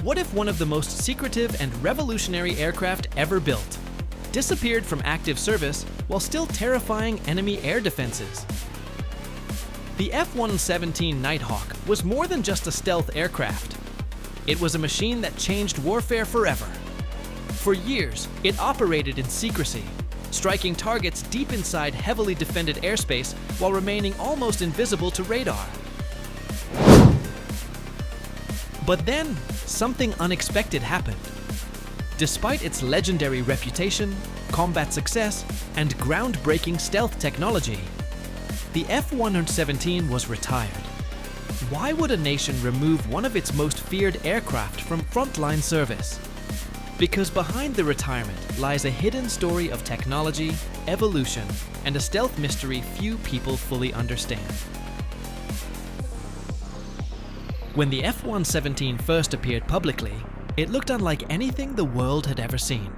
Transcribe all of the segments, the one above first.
What if one of the most secretive and revolutionary aircraft ever built disappeared from active service while still terrifying enemy air defenses? The F-117 Nighthawk was more than just a stealth aircraft. It was a machine that changed warfare forever. For years, it operated in secrecy, striking targets deep inside heavily defended airspace while remaining almost invisible to radar. But then, something unexpected happened. Despite its legendary reputation, combat success, and groundbreaking stealth technology, the F-117 was retired. Why would a nation remove one of its most feared aircraft from frontline service? Because behind the retirement lies a hidden story of technology, evolution, and a stealth mystery few people fully understand. When the F-117 first appeared publicly, it looked unlike anything the world had ever seen.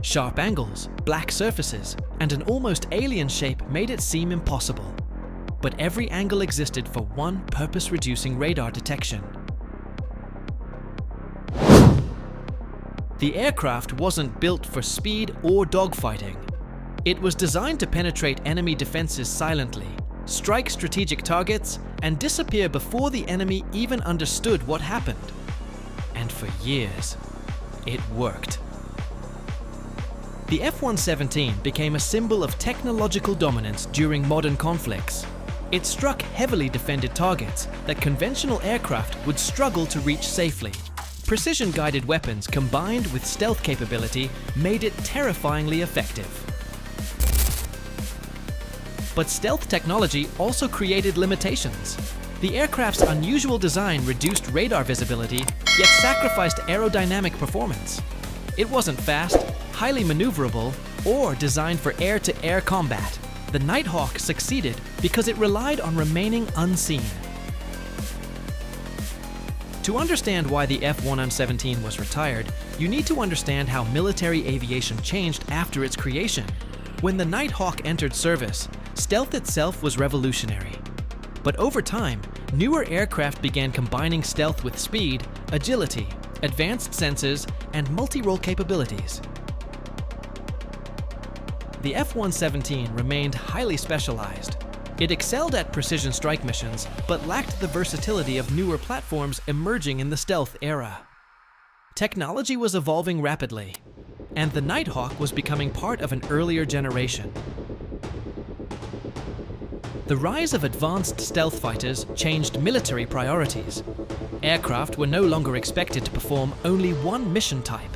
Sharp angles, black surfaces, and an almost alien shape made it seem impossible. But every angle existed for one purpose-reducing radar detection. The aircraft wasn't built for speed or dogfighting. It was designed to penetrate enemy defenses silently, strike strategic targets, and disappear before the enemy even understood what happened. And for years, it worked. The F-117 became a symbol of technological dominance during modern conflicts. It struck heavily defended targets that conventional aircraft would struggle to reach safely. Precision-guided weapons combined with stealth capability made it terrifyingly effective. But stealth technology also created limitations. The aircraft's unusual design reduced radar visibility, yet sacrificed aerodynamic performance. It wasn't fast, highly maneuverable, or designed for air-to-air combat. The Nighthawk succeeded because it relied on remaining unseen. To understand why the F-117 was retired, you need to understand how military aviation changed after its creation. When the Nighthawk entered service, stealth itself was revolutionary. But over time, newer aircraft began combining stealth with speed, agility, advanced sensors, and multi-role capabilities. The F-117 remained highly specialized. It excelled at precision strike missions, but lacked the versatility of newer platforms emerging in the stealth era. Technology was evolving rapidly, and the Nighthawk was becoming part of an earlier generation. The rise of advanced stealth fighters changed military priorities. Aircraft were no longer expected to perform only one mission type.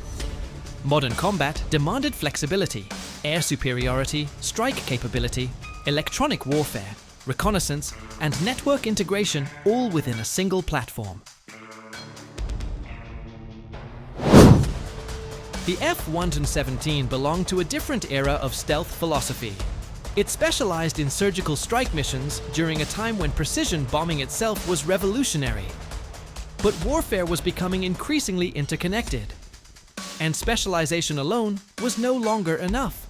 Modern combat demanded flexibility, air superiority, strike capability, electronic warfare, reconnaissance, and network integration all within a single platform. The F-117 belonged to a different era of stealth philosophy. It specialized in surgical strike missions during a time when precision bombing itself was revolutionary. But warfare was becoming increasingly interconnected, and specialization alone was no longer enough.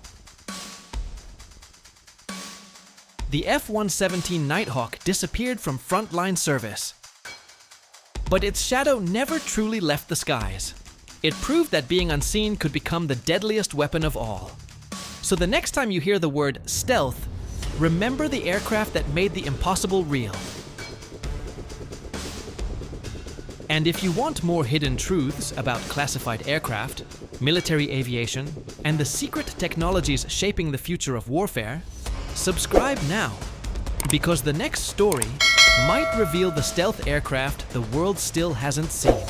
The F-117 Nighthawk disappeared from frontline service. But its shadow never truly left the skies. It proved that being unseen could become the deadliest weapon of all. So the next time you hear the word stealth, remember the aircraft that made the impossible real. And if you want more hidden truths about classified aircraft, military aviation, and the secret technologies shaping the future of warfare, subscribe now, because the next story might reveal the stealth aircraft the world still hasn't seen.